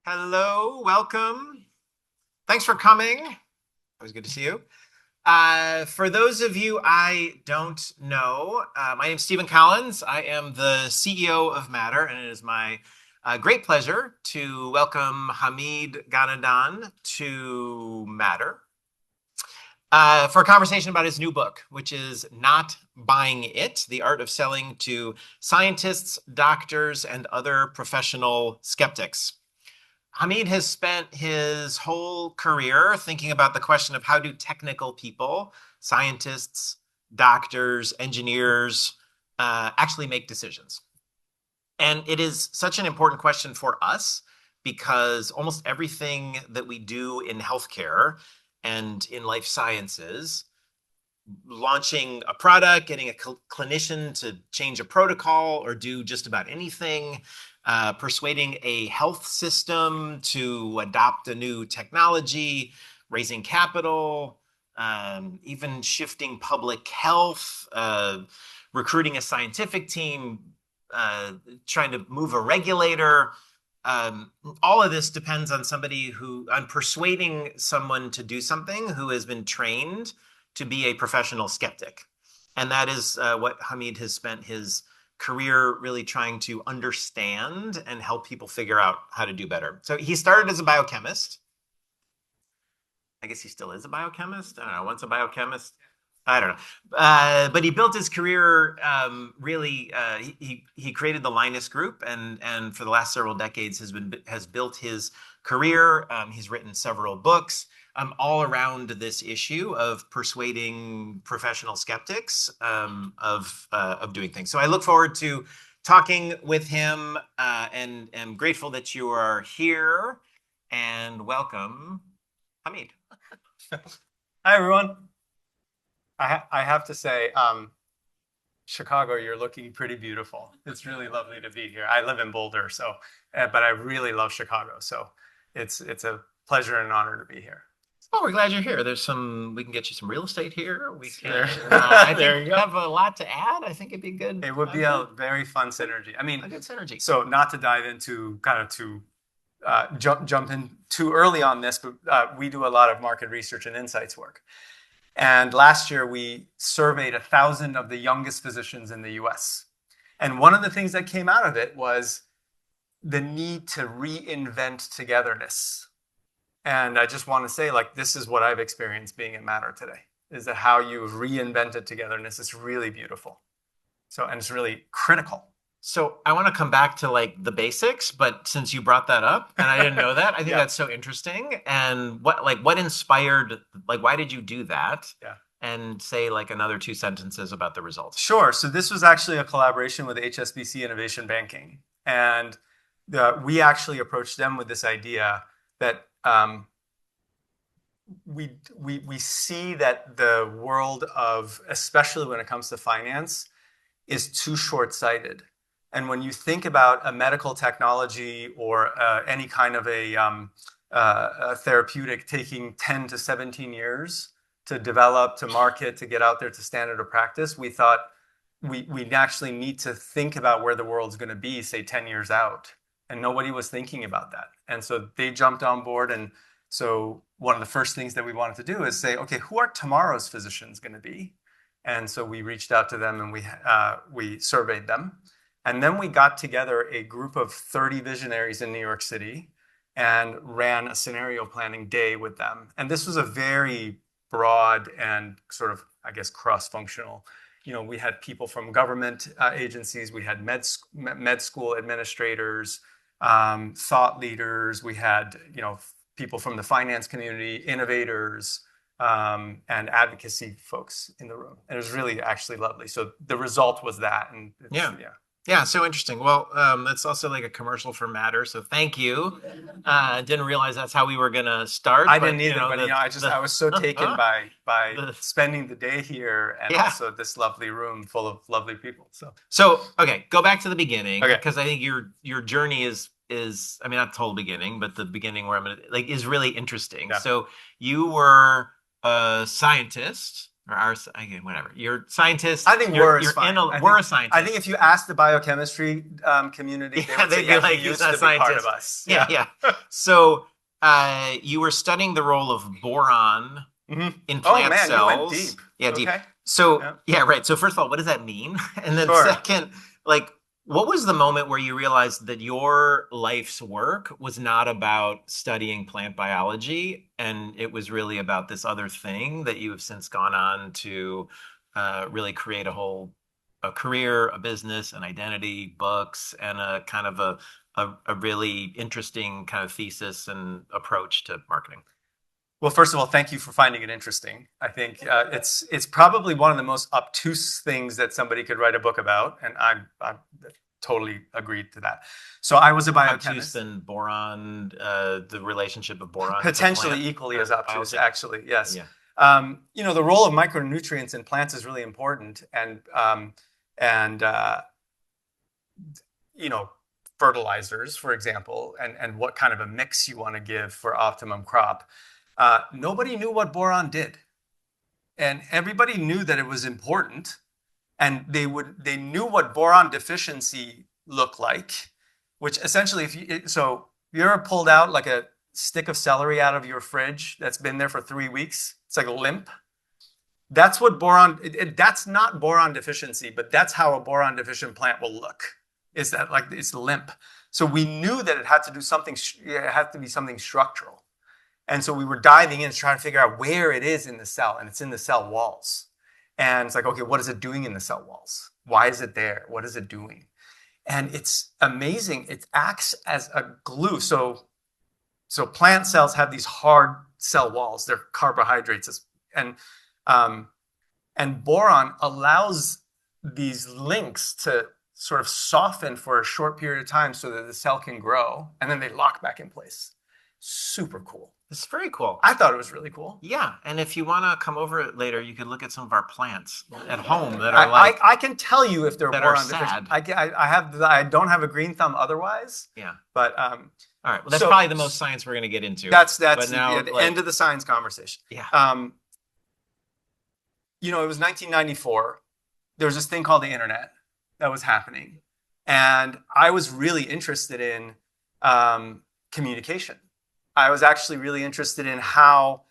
Hello, welcome. Thanks for coming. Always good to see you. For those of you I don't know, my name is Steven Collens. I am the CEO of Matter, and it is my great pleasure to welcome Hamid Ghanadan to Matter for a conversation about his new book, which is Not Buying It, The Art of Selling to Scientists, Doctors, and Other Professional Skeptics. Hamid has spent his whole career thinking about the question of how do technical people, scientists, doctors, engineers, actually make decisions. And it is such an important question for us because almost everything that we do in healthcare and in life sciences, launching a product, getting a clinician to change a protocol or do just about anything, persuading a health system to adopt a new technology, raising capital, even shifting public health, recruiting a scientific team, trying to move a regulator. All of this depends on on persuading someone to do something who has been trained to be a professional skeptic. And that is what Hamid has spent his career really trying to understand and help people figure out how to do better. So he started as a biochemist. I guess he still is a biochemist. I don't know. Once a biochemist. I don't know. But he built his career really. He created the Linus Group, and for the last several decades has built his career. He's written several books all around this issue of persuading professional skeptics of doing things. So I look forward to talking with him, and am grateful that you are here. And welcome, Hamid. Hi, everyone. I have to say, Chicago, you're looking pretty beautiful. It's really lovely to be here. I live in Boulder, but I really love Chicago. So it's a pleasure and an honor to be here. Oh, we're glad you're here. We can get you some real estate here. We can, There, I there think you you go. have a lot to add. I think it'd be good. It would be a very fun synergy. I A mean, good synergy. so not to dive into kind of to jump in too early on this, but we do a lot of market research and insights work. And last year, we surveyed 1,000 of the youngest physicians in the US. And one of the things that came out of it was the need to reinvent togetherness. And I just want to say, like, this is what I've experienced being at Matter today, is that how you've reinvented togetherness is really beautiful. So, and it's really critical. So I want to come back to like the basics, but since you brought that up and I didn't know that, I think Yeah. that's so interesting. And what inspired, like, why did you do that? Yeah. And say like another two sentences about the results. Sure. So this was actually a collaboration with HSBC Innovation Banking. And we actually approached them with this idea that we see that the world of, especially when it comes to finance, is too short-sighted. And when you think about a medical technology or any kind of a therapeutic taking 10 to 17 years to develop, to market, to get out there to standard of practice, we thought we actually need to think about where the world's going to be, say, 10 years out. And nobody was thinking about that. And so they jumped on board. And so one of the first things that we wanted to do is say, okay, who are tomorrow's physicians going to be? And so we reached out to them and we surveyed them. And then we got together a group of 30 visionaries in New York City and ran a scenario planning day with them. And this was a very broad and sort of, I guess, cross-functional. You know, we had people from government agencies, we had med school administrators, thought leaders, we had, you know, people from the finance community, innovators, and advocacy folks in the room. And it was really actually lovely. So the result was that. And yeah. Yeah, so interesting. Well, it's also like a commercial for Matter, so thank you. Didn't realize that's how we were gonna start. I didn't either, but I was so taken by spending the day here and also this lovely room full of lovely people. So okay, go back to the beginning, Okay. because I think your journey is I mean, not the whole beginning, but the beginning where I'm gonna like is really interesting. Yeah. So you were a scientist, or are again, whatever. You're scientists. I think you're, were is fine. We're a scientist. I think if you ask the biochemistry community, they would say, they'd be like, he he's used not to a be part scientist. of us. Yeah. So you were studying the role of boron in plant cells. You went deep. Yeah, deep. Okay. So yeah, right. So first of all, what does that mean? And then second, like, what was the moment where you realized that your life's work was not about studying plant biology, and it was really about this other thing that you have since gone on to really create a career, a business, an identity, books, and a kind of a really interesting kind of thesis and approach to marketing? Well, first of all, thank you for finding it interesting. I think it's probably one of the most obtuse things that somebody could write a book about, and I'm totally agreed to that. So I was a biochemist. Obtuse than boron, the relationship of boron. Potentially equally as obtuse, actually. Yes. Yeah. The role of micronutrients in plants is really important, and fertilizers, for example, and what kind of a mix you want to give for optimum crop. Nobody knew what boron did, and everybody knew that it was important, and they knew what boron deficiency looked like, which essentially, if you ever pulled out like a stick of celery out of your fridge that's been there for 3 weeks, it's like limp. That's what boron. That's not boron deficiency, but that's how a boron deficient plant will look. Is that like it's limp? So we knew that it had to do something. It had to be something structural. And so we were diving in, trying to figure out where it is in the cell, and it's in the cell walls. And it's like, okay, what is it doing in the cell walls? Why is it there? What is it doing? And it's amazing. It acts as a glue. So plant cells have these hard cell walls. They're carbohydrates, and boron allows these links to sort of soften for a short period of time so that the cell can grow, and then they lock back in place. Super cool. It's very cool. I thought it was really cool. Yeah, and if you want to come over later, you could look at some of our plants at home that are like. I can tell you if they're boron deficient. I don't have a green thumb otherwise. Yeah. But all right. Well, that's probably the most science we're going to get into. That's now, the end of the science conversation. Yeah. It was 1994. There was this thing called the internet that was happening, and I was really interested in communication. I was actually really interested in how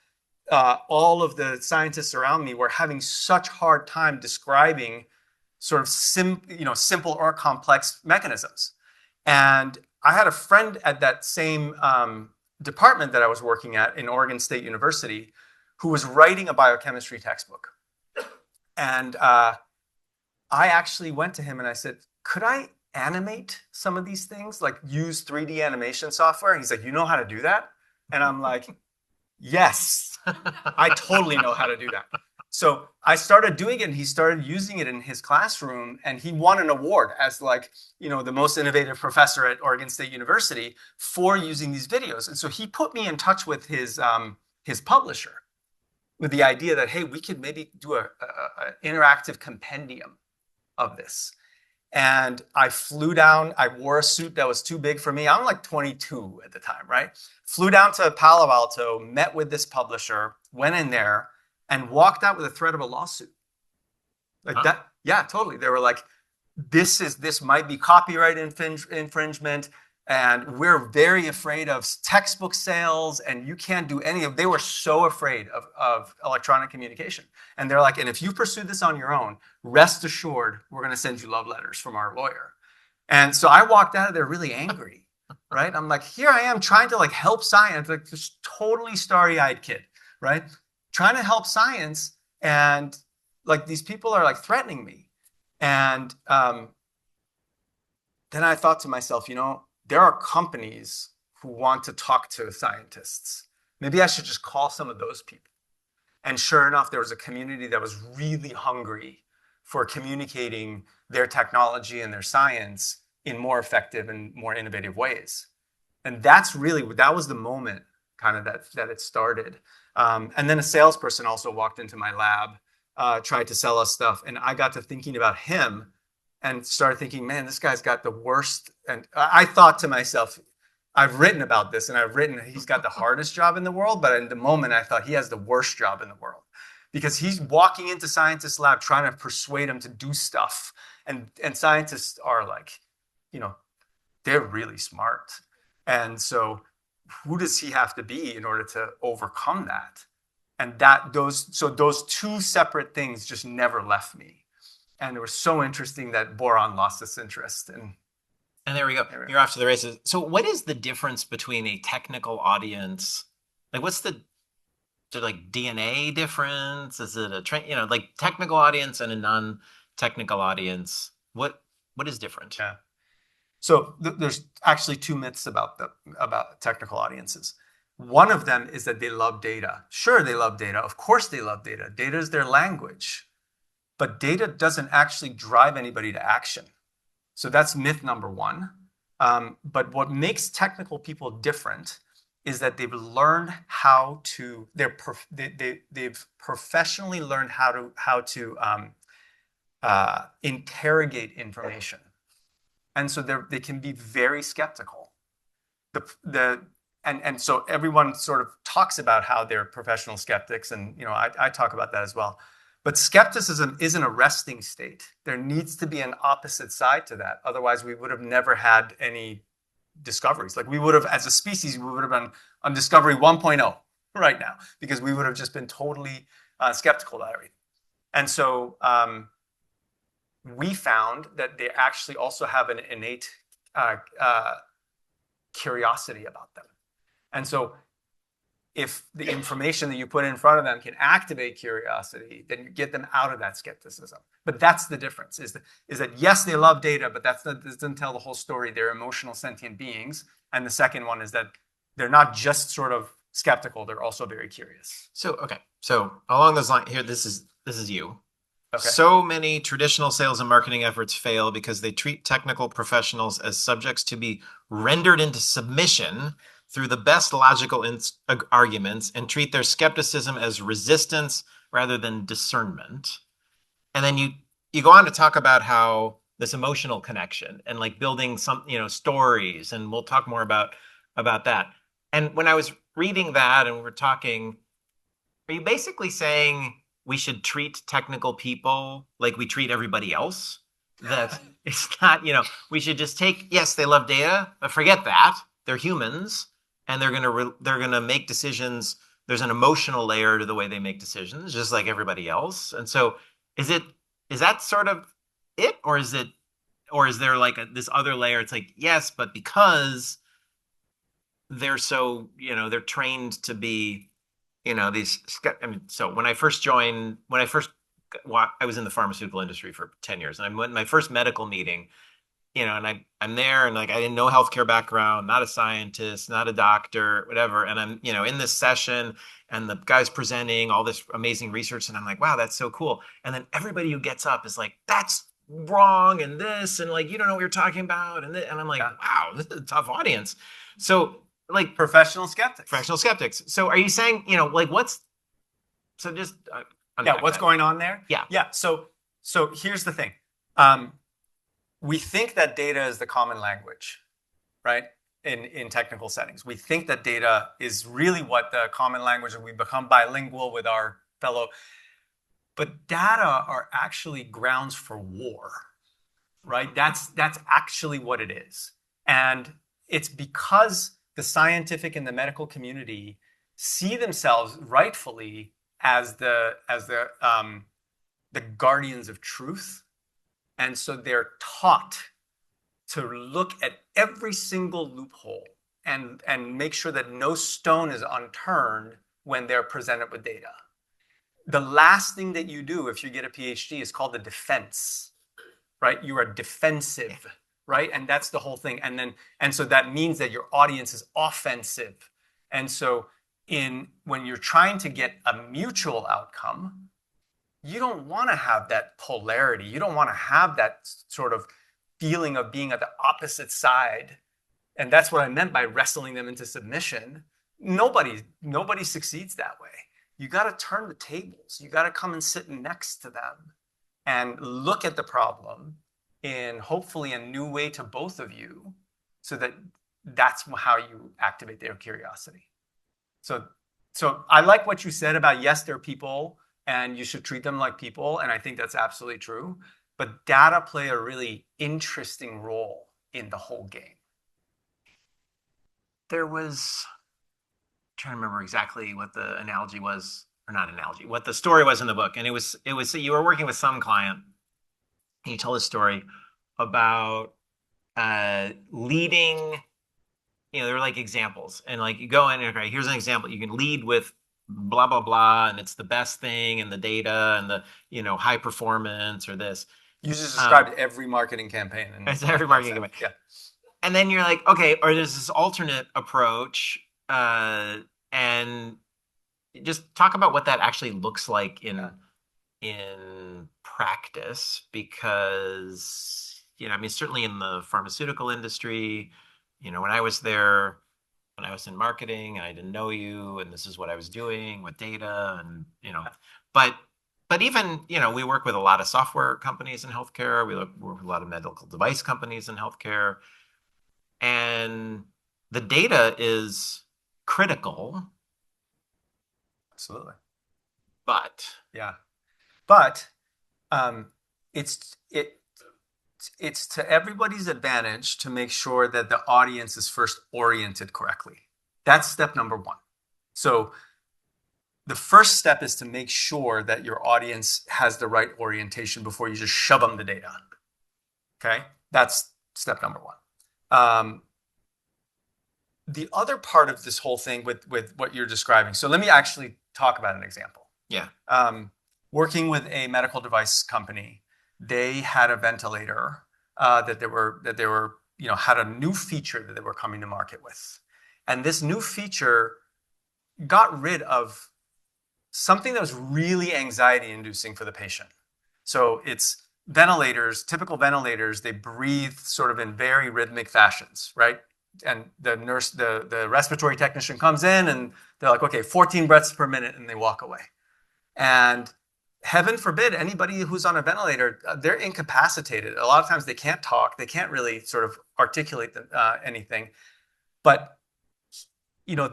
all of the scientists around me were having such hard time describing sort of simple or complex mechanisms. And I had a friend at that same department that I was working at in Oregon State University who was writing a biochemistry textbook. And I actually went to him and I said, could I animate some of these things, like use 3D animation software? And he's like, you know how to do that? And I'm like, yes, I totally know how to do that. So I started doing it, and he started using it in his classroom, and he won an award as the most innovative professor at Oregon State University for using these videos. And so he put me in touch with his publisher with the idea that, hey, we could maybe do an interactive compendium of this. And I flew down. I wore a suit that was too big for me. I'm like 22 at the time, right? Flew down to Palo Alto, met with this publisher, went in there, and walked out with a threat of a lawsuit. That. Yeah, totally. They were like, this might be copyright infringement, and we're very afraid of textbook sales, and you can't do any of. They were so afraid of electronic communication, and they're like, and if you pursue this on your own, rest assured, we're going to send you love letters from our lawyer. And so I walked out of there really angry, right? I'm like, here I am trying to help science, like this totally starry-eyed kid, right? Trying to help science, and these people are threatening me. And then I thought to myself, there are companies who want to talk to scientists. Maybe I should just call some of those people. And sure enough, there was a community that was really hungry for communicating their technology and their science in more effective and more innovative ways. And that was the moment kind of that it started. And then a salesperson also walked into my lab, tried to sell us stuff. And I got to thinking about him and started thinking, man, this guy's got the worst. And I thought to myself, I've written about this, and he's got the hardest job in the world. But in the moment, I thought he has the worst job in the world, because he's walking into scientists' lab trying to persuade them to do stuff. And scientists are like, you know, they're really smart. And so who does he have to be in order to overcome that? And those two separate things just never left me. And it was so interesting that boron lost its interest. And there we go. You're off to the races. So what is the difference between a technical audience? Like what's the like DNA difference? Is it a like technical audience and a non-technical audience? What is different? Yeah. So there's actually two myths about technical audiences. One of them is that they love data. Sure, they love data. Of course they love data. Data is their language. But data doesn't actually drive anybody to action. So that's myth number one. But what makes technical people different is that they've learned how to, they've professionally learned how to interrogate information. And so they can be very skeptical. And so everyone sort of talks about how they're professional skeptics, and I talk about that as well. But skepticism isn't a resting state. There needs to be an opposite side to that. Otherwise, we would have never had any discoveries. Like we would have, as a species, we would have been on Discovery 1.0 right now, because we would have just been totally skeptical about everything. And so we found that they actually also have an innate curiosity about them. And so if the information that you put in front of them can activate curiosity, then you get them out of that skepticism. But that's the difference, is that yes, they love data, but that doesn't tell the whole story. They're emotional, sentient beings. And the second one is that they're not just sort of skeptical, they're also very curious. So, okay. So along those lines here, this is you. Okay. So many traditional sales and marketing efforts fail because they treat technical professionals as subjects to be rendered into submission through the best logical arguments and treat their skepticism as resistance rather than discernment. And then you go on to talk about how this emotional connection and like building some, stories, and we'll talk more about that. And when I was reading that and we're talking, are you basically saying we should treat technical people like we treat everybody else? That it's not, we should just take, yes, they love data, but forget that. They're humans. And they're gonna make decisions. There's an emotional layer to the way they make decisions, just like everybody else. And so, is that sort of it, or is there like this other layer? It's like, yes, but because they're so they're trained to be these. I mean, so when I was in the pharmaceutical industry for 10 years, and I went to my first medical meeting. And I'm there, and like I didn't know healthcare background, not a scientist, not a doctor, whatever. And I'm, in this session, and the guy's presenting all this amazing research, and I'm like, wow, that's so cool. And then everybody who gets up is like, that's wrong, and this, and like, you don't know what you're talking about, and I'm like, wow, this is a tough audience. So like professional skeptics. So are you saying, like what's going on there? Yeah. So here's the thing. We think that data is the common language, right? In technical settings. We think that data is really what the common language, and we become bilingual with our fellow. But data are actually grounds for war, right? That's actually what it is. And it's because the scientific and the medical community see themselves rightfully as the guardians of truth. And so they're taught to look at every single loophole and make sure that no stone is unturned when they're presented with data. The last thing that you do if you get a PhD is called the defense, right? You are defensive, right? And that's the whole thing. And so that means that your audience is offensive. And so when you're trying to get a mutual outcome, you don't want to have that polarity. You don't want to have that sort of feeling of being at the opposite side. And that's what I meant by wrestling them into submission. Nobody succeeds that way. You got to turn the tables. You got to come and sit next to them and look at the problem in hopefully a new way to both of you, so that that's how you activate their curiosity. So I like what you said about, yes, there are people, and you should treat them like people. And I think that's absolutely true. But data play a really interesting role in the whole game. There was, I'm trying to remember exactly what the analogy was, or not analogy, what the story was in the book. And it was you were working with some client, and you told a story about leading. There were like examples, and like you go in and, okay, here's an example. You can lead with blah blah blah, and it's the best thing, and the data, and the high performance, or this. You just described every marketing campaign. It's every marketing campaign. Yeah. And then you're like, okay, or there's this alternate approach, and just talk about what that actually looks like in practice, because I mean, certainly in the pharmaceutical industry, when I was there, when I was in marketing, and I didn't know you, and this is what I was doing with data, and but even we work with a lot of software companies in healthcare. We work with a lot of medical device companies in healthcare, and the data is critical. Absolutely. But yeah, but it's to everybody's advantage to make sure that the audience is first oriented correctly. That's step number one. So the first step is to make sure that your audience has the right orientation before you just shove them the data. Okay, that's step number one. The other part of this whole thing with what you're describing. So let me actually talk about an example. Yeah. Working with a medical device company, they had a ventilator that they were had a new feature that they were coming to market with, and this new feature got rid of something that was really anxiety-inducing for the patient. So it's ventilators, typical ventilators. They breathe sort of in very rhythmic fashions, right? And the nurse, the respiratory technician comes in and they're like, okay, 14 breaths per minute, and they walk away. And heaven forbid, anybody who's on a ventilator, they're incapacitated. A lot of times they can't talk. They can't really sort of articulate anything. But,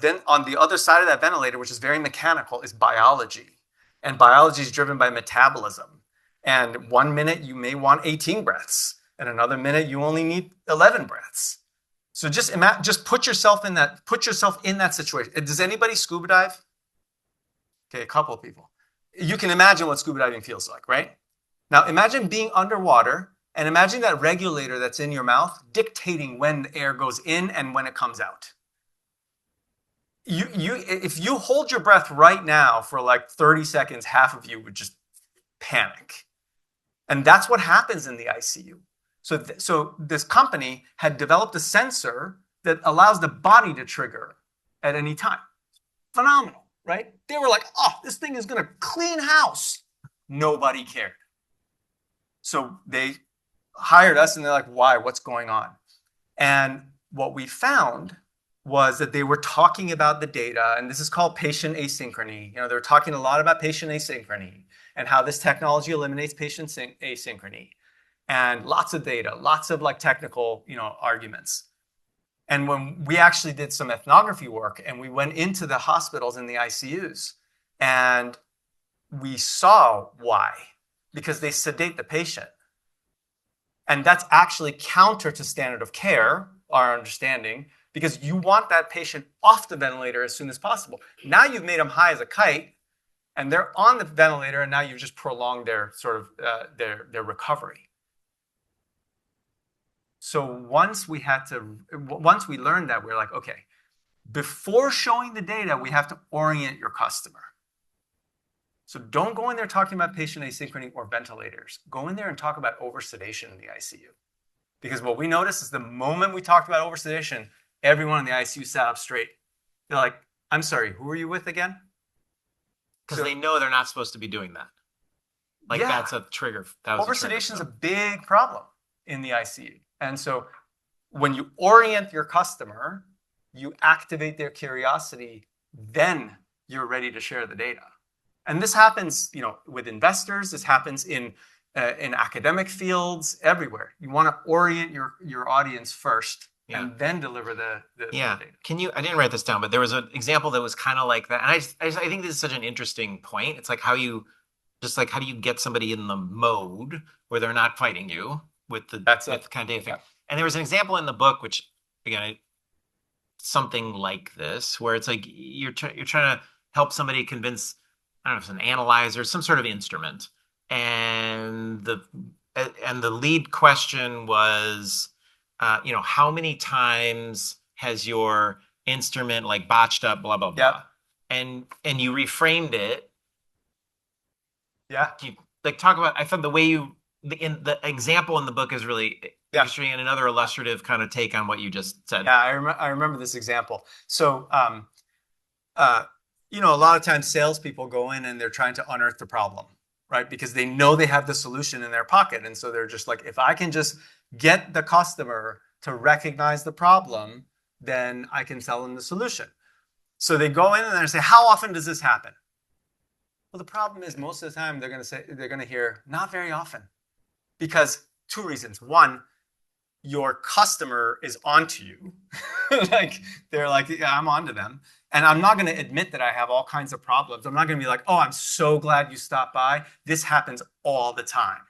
then on the other side of that ventilator, which is very mechanical, is biology. And biology is driven by metabolism. And 1 minute you may want 18 breaths, and another minute you only need 11 breaths. So just put yourself in that situation. Does anybody scuba dive? Okay, a couple of people. You can imagine what scuba diving feels like, right? Now imagine being underwater, and imagine that regulator that's in your mouth dictating when the air goes in and when it comes out. If you hold your breath right now for like 30 seconds, half of you would just panic. And that's what happens in the ICU. So this company had developed a sensor that allows the body to trigger at any time. Phenomenal, right? They were like, oh, this thing is going to clean house. Nobody cared. So they hired us, and they're like, why? What's going on? And what we found was that they were talking about the data, and this is called patient asynchrony. They were talking a lot about patient asynchrony and how this technology eliminates patient asynchrony. And lots of data, lots of like technical, arguments. And when we actually did some ethnography work, and we went into the hospitals and the ICUs, and we saw why, because they sedate the patient. And that's actually counter to standard of care, our understanding, because you want that patient off the ventilator as soon as possible. Now you've made them high as a kite, and they're on the ventilator, and now you've just prolonged their sort of their recovery. So once we learned that, we were like, okay, before showing the data, we have to orient your customer. So don't go in there talking about patient asynchrony or ventilators. Go in there and talk about oversedation in the ICU. Because what we noticed is the moment we talked about oversedation, everyone in the ICU sat up straight. They're like, I'm sorry, who are you with again? Because they know they're not supposed to be doing that. Like, yeah, that's a trigger. Oversedation is a big problem in the ICU. And so when you orient your customer, you activate their curiosity, then you're ready to share the data. And this happens, with investors. This happens in academic fields, everywhere. You want to orient your audience first, and then deliver the data. I didn't write this down, but there was an example that was kind of like that. And I think this is such an interesting point. It's like how you just like how do you get somebody in the mode where they're not fighting you with the That's it. with kind of data thing. Yeah. And there was an example in the book, which again, something like this, where it's like you're trying to help somebody convince, I don't know if it's an analyzer, some sort of instrument, and the lead question was, how many times has your instrument like botched up, blah blah Yep. blah, and you reframed it. Yeah. You like talk about. I thought the way the example in the book is really Yeah. interesting and another illustrative kind of take on what you just said. Yeah. I remember this example. So, uh, a lot of times salespeople go in and they're trying to unearth the problem, right? Because they know they have the solution in their pocket. And so they're just like, if I can just get the customer to recognize the problem, then I can sell them the solution. So they go in and they say, how often does this happen? Well, the problem is most of the time they're going to hear not very often, because two reasons. One, your customer is onto you. Like they're like, yeah, I'm onto them. And I'm not going to admit that I have all kinds of problems. I'm not going to be like, oh, I'm so glad you stopped by. This happens all the time,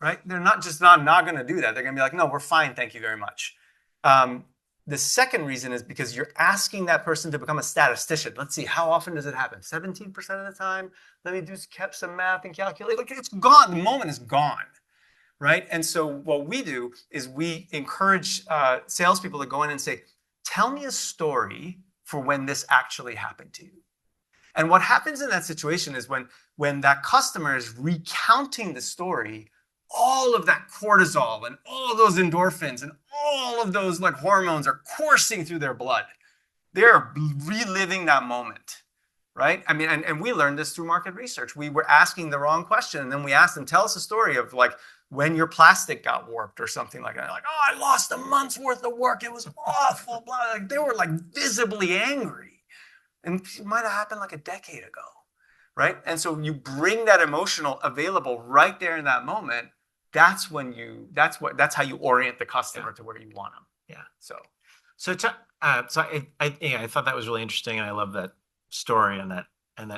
right? They're not going to do that. They're going to be like, no, we're fine. Thank you very much. The second reason is because you're asking that person to become a statistician. Let's see, how often does it happen? 17% of the time? Let me do some math and calculate. Like, it's gone. The moment is gone, right? And so what we do is we encourage salespeople to go in and say, tell me a story for when this actually happened to you. And what happens in that situation is when that customer is recounting the story, all of that cortisol and all those endorphins and all of those like hormones are coursing through their blood. They're reliving that moment, right? I mean, and we learned this through market research. We were asking the wrong question, and then we asked them, tell us a story of like when your plastic got warped or something like that. Like, oh, I lost a month's worth of work. It was awful. Blah. Like, they were like visibly angry. And it might have happened like a decade ago, right? And so you bring that emotional available right there in that moment. That's how you orient the customer to where you want them. Yeah. So I thought that was really interesting, and I love that story and that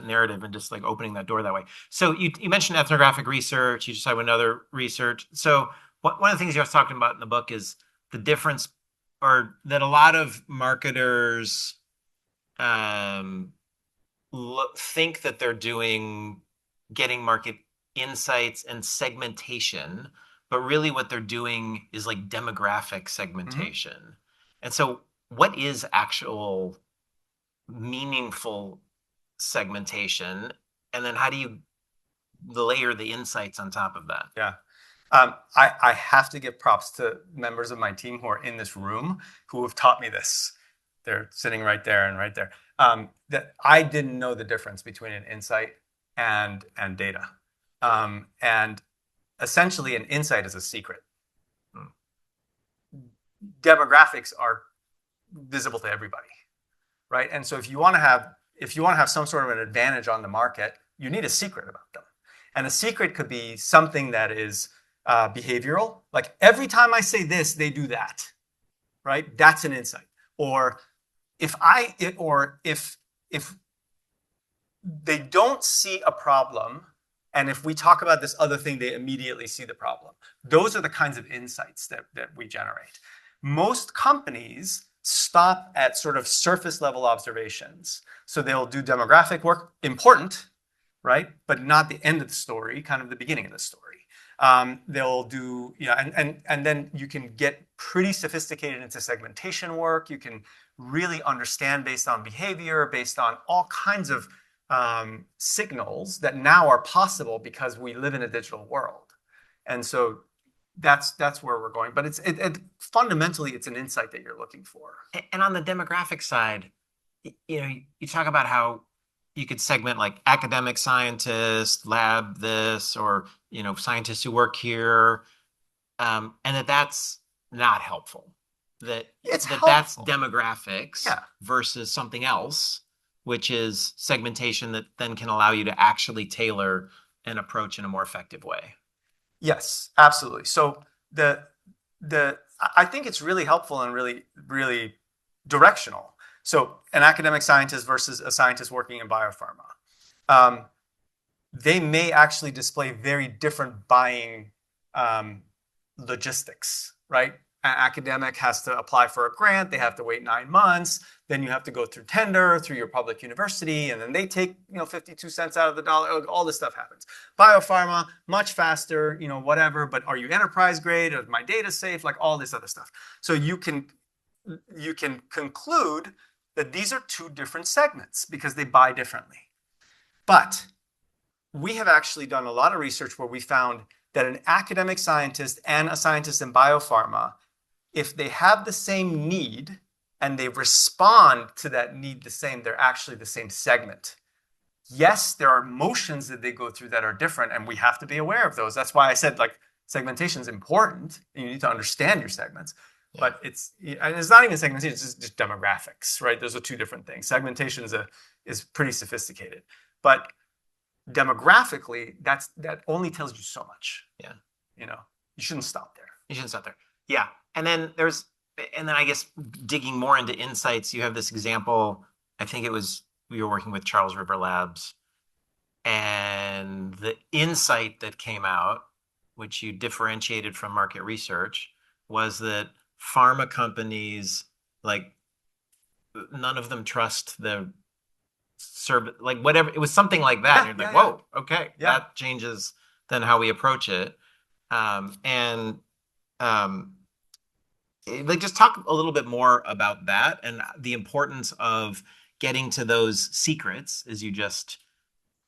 narrative, and just like opening that door that way. So you mentioned ethnographic research. You just had another research. So one of the things you was talking about in the book is the difference, or that a lot of marketers think that they're getting market insights and segmentation, but really what they're doing is like demographic segmentation. Mm-hmm. And so what is actual meaningful segmentation? And then how do you layer the insights on top of that? Yeah. I have to give props to members of my team who are in this room who have taught me this. They're sitting right there and right there. That I didn't know the difference between an insight and data. And essentially, an insight is a secret. Demographics are visible to everybody, right? And so if you want to have some sort of an advantage on the market, you need a secret about them. And a secret could be something that is behavioral, like every time I say this, they do that, right? That's an insight. Or if they don't see a problem, and if we talk about this other thing, they immediately see the problem. Those are the kinds of insights that we generate. Most companies stop at sort of surface level observations. So they'll do demographic work, important, right? But not the end of the story, kind of the beginning of the story. They'll do, and then you can get pretty sophisticated into segmentation work. You can really understand based on behavior, based on all kinds of signals that now are possible because we live in a digital world. And so that's where we're going. But it's fundamentally, it's an insight that you're looking for. And on the demographic side, you talk about how you could segment like academic scientists, lab this, or scientists who work here, and that's not helpful. That's demographics versus something else, which is segmentation that then can allow you to actually tailor an approach in a more effective way. Yes, absolutely. So I think it's really helpful and really, really directional. So an academic scientist versus a scientist working in biopharma. they may actually display very different buying logistics, right? An academic has to apply for a grant. They have to wait 9 months. Then you have to go through tender through your public university, and then they take 52 cents out of the dollar. All this stuff happens. Biopharma, much faster, whatever. But are you enterprise grade? Is my data safe? Like all this other stuff. So you can conclude that these are two different segments because they buy differently. But we have actually done a lot of research where we found that an academic scientist and a scientist in biopharma, if they have the same need and they respond to that need the same, they're actually the same segment. Yes, there are motions that they go through that are different, and we have to be aware of those. That's why I said segmentation is important, and you need to understand your segments. Yeah. But it's not even segmentation; it's just demographics, right? Those are two different things. Segmentation is pretty sophisticated, but demographically, that only tells you so much. Yeah. You shouldn't stop there. You shouldn't stop there. Yeah. And then I guess digging more into insights, you have this example. I think it was we were working with Charles River Labs, and the insight that came out, which you differentiated from market research, was that pharma companies, none of them trust the service, whatever. It was something like that. Yeah, and you're whoa, okay, that changes then how we approach it. Just talk a little bit more about that and the importance of getting to those secrets, as you just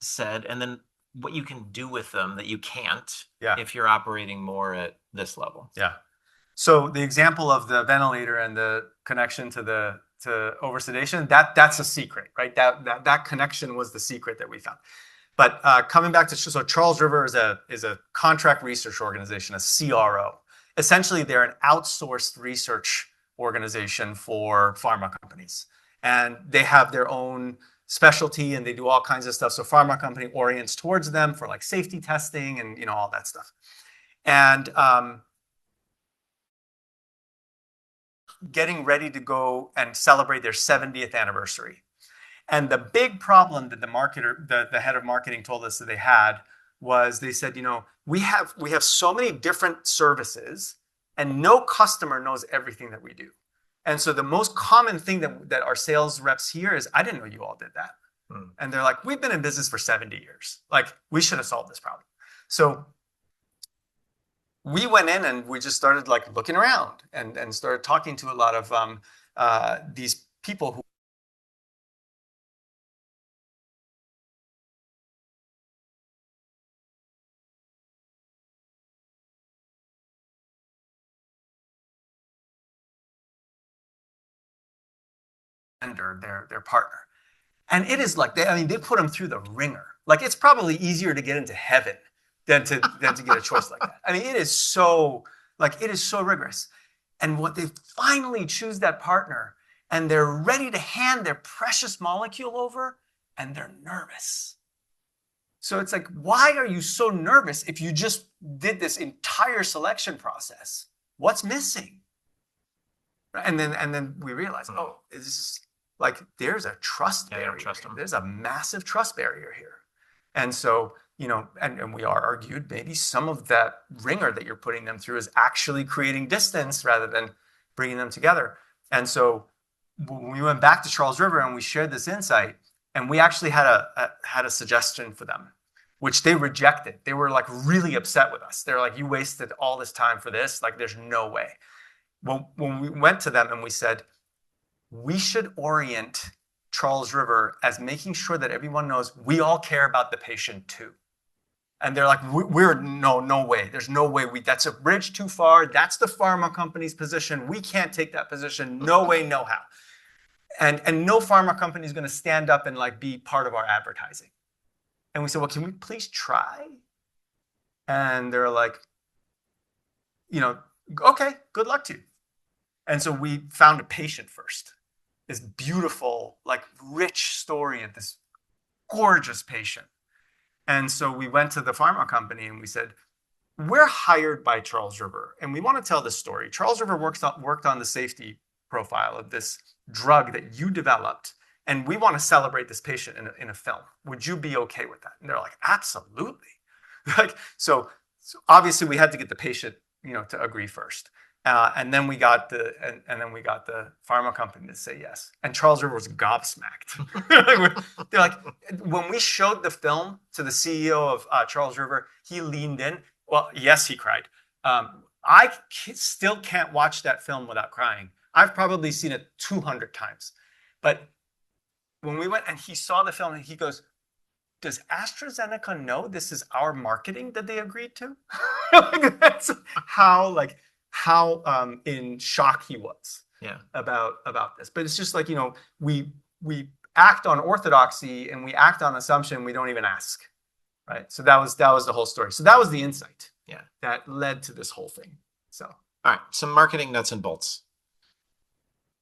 said, and then what you can do with them that you can't if you're operating more at this level. Yeah. So the example of the ventilator and the connection to oversedation, that's a secret, right? That connection was the secret that we found. But coming back to, so Charles River is a contract research organization, a CRO. Essentially, they're an outsourced research organization for pharma companies. And they have their own specialty and they do all kinds of stuff. So pharma company orients towards them for safety testing and all that stuff. And getting ready to go and celebrate their 70th anniversary. And the big problem that the head of marketing told us that they had was they said, we have so many different services and no customer knows everything that we do. And so the most common thing that our sales reps hear is, I didn't know you all did that. And they're like, we've been in business for 70 years. We should have solved this problem. So we went in and we just started looking around and started talking to a lot of these people who their partner. And it is they put them through the ringer. It's probably easier to get into heaven than to get a choice like that. It is so rigorous. And what they finally choose that partner and they're ready to hand their precious molecule over and they're nervous. So it's why are you so nervous if you just did this entire selection process? What's missing? And then we realize, this is there's a trust barrier. Don't trust them. There's a massive trust barrier here. And so, and we are argued maybe some of that ringer that you're putting them through is actually creating distance rather than bringing them together. And so when we went back to Charles River and we shared this insight, and we actually had a suggestion for them, which they rejected. They were really upset with us. They're you wasted all this time for this. There's no way. Well, when we went to them and we said, we should orient Charles River as making sure that everyone knows we all care about the patient too. And they're no way. There's no way. That's a bridge too far. That's the pharma company's position. We can't take that position. No way, no how. And no pharma company is going to stand up and be part of our advertising. And we said, well, can we please try? And they're okay, good luck to you. And so we found a patient first. This beautiful, rich story of this gorgeous patient. And so we went to the pharma company and we said, we're hired by Charles River and we want to tell this story. Charles River worked on the safety profile of this drug that you developed and we want to celebrate this patient in a film. Would you be okay with that? And they're like, absolutely. Like, so obviously we had to get the patient, to agree first. And then we got the pharma company to say yes. And Charles River was gobsmacked. They're like, when we showed the film to the CEO of Charles River, he leaned in. Well, yes, he cried. I still can't watch that film without crying. I've probably seen it 200 times. But when we went and he saw the film and he goes, does AstraZeneca know this is our marketing that they agreed to? That's how in shock he was about this. But it's just like, we act on orthodoxy and we act on assumption. We don't even ask, right? So that was the whole story. So that was the insight that led to this whole thing. So, all right, some marketing nuts and bolts.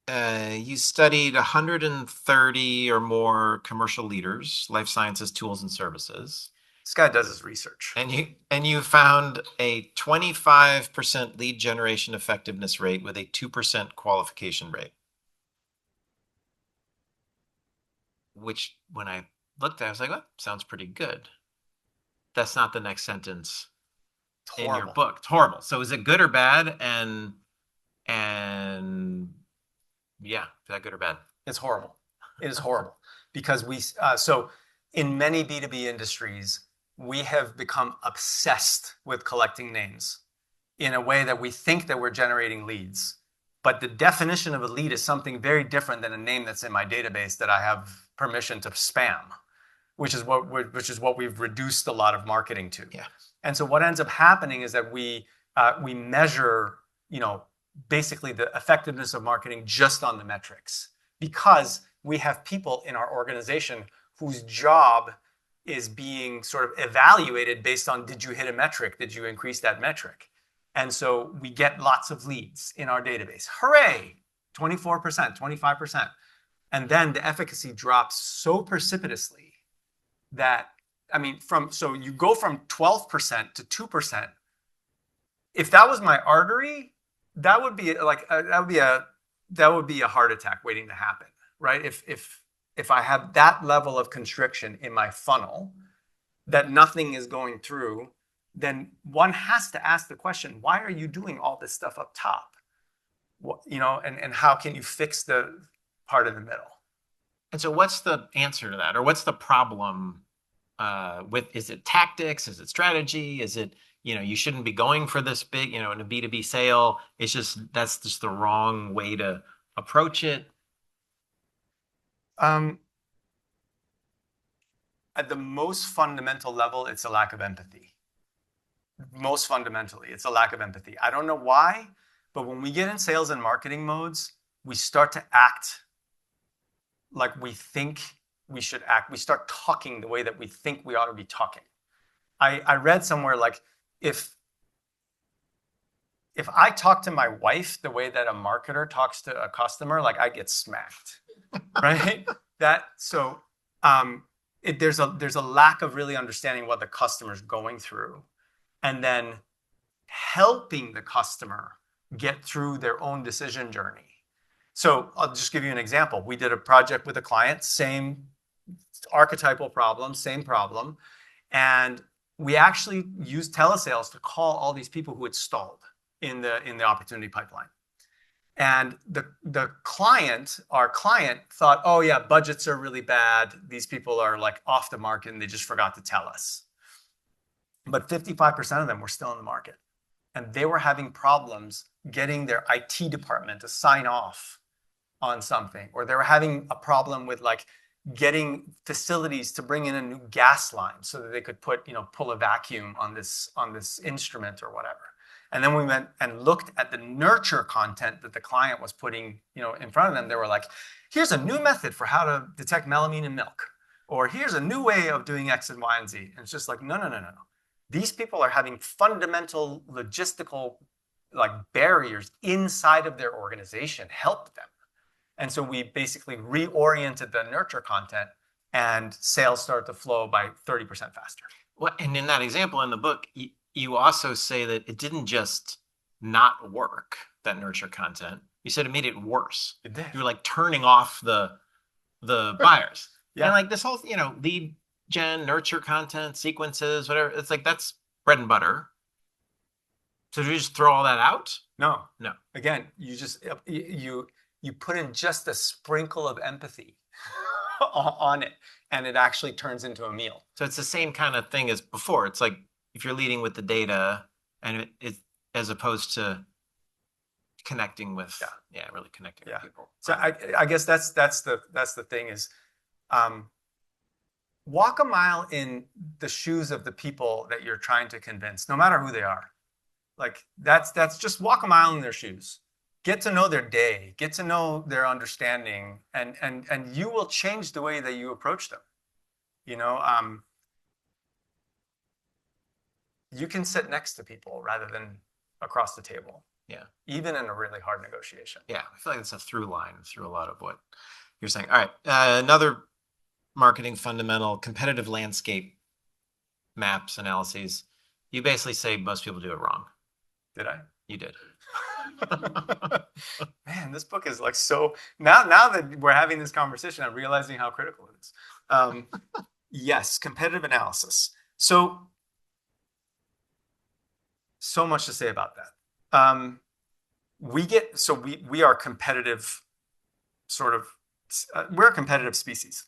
You studied 130 or more commercial leaders, life sciences, tools, and services. This guy does his research. And you found a 25% lead generation effectiveness rate with a 2% qualification rate. Which, when I looked at it, I was like, well, sounds pretty good. That's not the next sentence in your book. It's horrible. So is it good or bad? And yeah, is that good or bad? It's horrible. It is horrible because so in many B2B industries, we have become obsessed with collecting names in a way that we think that we're generating leads. But the definition of a lead is something very different than a name that's in my database that I have permission to spam, which is what we've reduced a lot of marketing to. Yeah. And so what ends up happening is that we measure, basically the effectiveness of marketing just on the metrics, because we have people in our organization whose job is being sort of evaluated based on, did you hit a metric? Did you increase that metric? And so we get lots of leads in our database. Hooray! 24%, 25%. And then the efficacy drops so precipitously that, so you go from 12% to 2%. If that was my artery, that would be a heart attack waiting to happen, right? If I have that level of constriction in my funnel that nothing is going through, then one has to ask the question, why are you doing all this stuff up top? And how can you fix the part in the middle? And so what's the answer to that? Or what's the problem is it tactics? Is it strategy? Is it, you shouldn't be going for this big, in a B2B sale. That's just the wrong way to approach it. At the most fundamental level, it's a lack of empathy. Most fundamentally, it's a lack of empathy. I don't know why, but when we get in sales and marketing modes, we start to act like we think we should act. We start talking the way that we think we ought to be talking. I read somewhere like, if I talk to my wife the way that a marketer talks to a customer, like I get smacked, right? There's a lack of really understanding what the customer's going through, and then helping the customer get through their own decision journey. So I'll just give you an example. We did a project with a client, same archetypal problem, same problem, and we actually used telesales to call all these people who had stalled in the opportunity pipeline. And our client thought, oh yeah, budgets are really bad. These people are like off the market and they just forgot to tell us. But 55% of them were still in the market. And they were having problems getting their IT department to sign off on something. Or they were having a problem with getting facilities to bring in a new gas line so that they could pull a vacuum on this instrument or whatever. And then we went and looked at the nurture content that the client was putting, in front of them. They were like, here's a new method for how to detect melamine in milk, or here's a new way of doing X and Y and Z. And it's just like, no. These people are having fundamental logistical barriers inside of their organization. Help them. And so we basically reoriented the nurture content, and sales started to flow by 30% faster. Well, and in that example in the book, you also say that it didn't just not work, that nurture content. You said it made it worse. It did. You were turning off the the buyers. Yeah. And like this whole, lead gen, nurture content, sequences, whatever. It's like that's bread and butter. So do you just throw all that out? No. No. Again, you put in just a sprinkle of empathy on it, and it actually turns into a meal. So it's the same kind of thing as before. It's like if you're leading with the data and it as opposed to connecting with, really connecting with people. So I guess that's the thing is, walk a mile in the shoes of the people that you're trying to convince, no matter who they are. Like that's just walk a mile in their shoes. Get to know their day, get to know their understanding, and you will change the way that you approach them. You can sit next to people rather than across the table. Yeah. Even in a really hard negotiation. Yeah. I feel like it's a through line through a lot of what you're saying. All right. Another marketing fundamental, competitive landscape maps analyses. You basically say most people do it wrong. Did I? You did. Man, this book is like so. Now that we're having this conversation, I'm realizing how critical it is. Yes, competitive analysis. So much to say about that. We are competitive, sort of. We're a competitive species.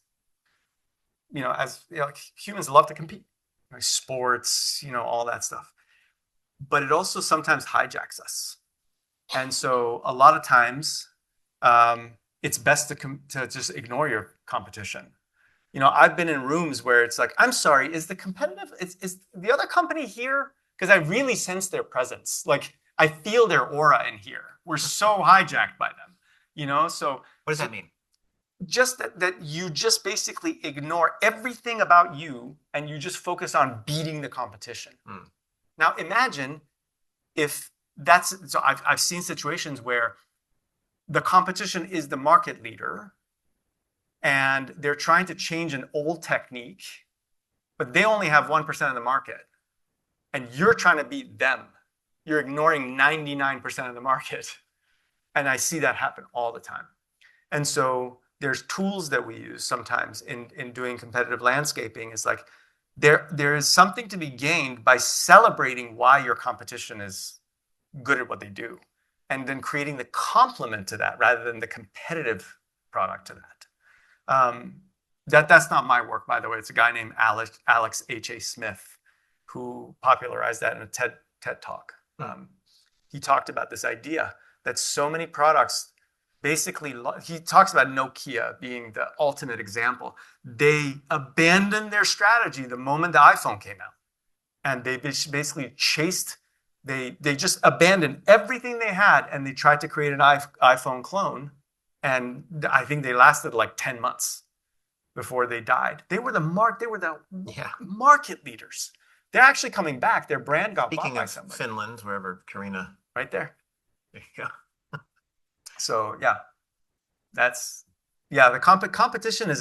As humans love to compete, like sports, all that stuff. But it also sometimes hijacks us. And so a lot of times, it's best to just ignore your competition. I've been in rooms where it's like, I'm sorry, is the other company here? Because I really sense their presence. Like I feel their aura in here. We're so hijacked by them. So what does that mean? Just that you just basically ignore everything about you and you just focus on beating the competition. Now imagine if so I've seen situations where the competition is the market leader and they're trying to change an old technique, but they only have 1% of the market and you're trying to beat them. You're ignoring 99% of the market. And I see that happen all the time. And so there's tools that we use sometimes in doing competitive landscaping. It's like there is something to be gained by celebrating why your competition is good at what they do, and then creating the complement to that rather than the competitive product to that. That's not my work, by the way. It's a guy named Alex H.A. Smith who popularized that in a TED talk. He talked about this idea that so many products, basically, he talks about Nokia being the ultimate example. They abandoned their strategy the moment the iPhone came out. And they basically they just abandoned everything they had and they tried to create an iPhone clone. And I think they lasted like 10 months before they died. They were the market leaders. They're actually coming back. Their brand got bought by somebody. Speaking of Finland, wherever Karina. Right there. There you go. So the competition is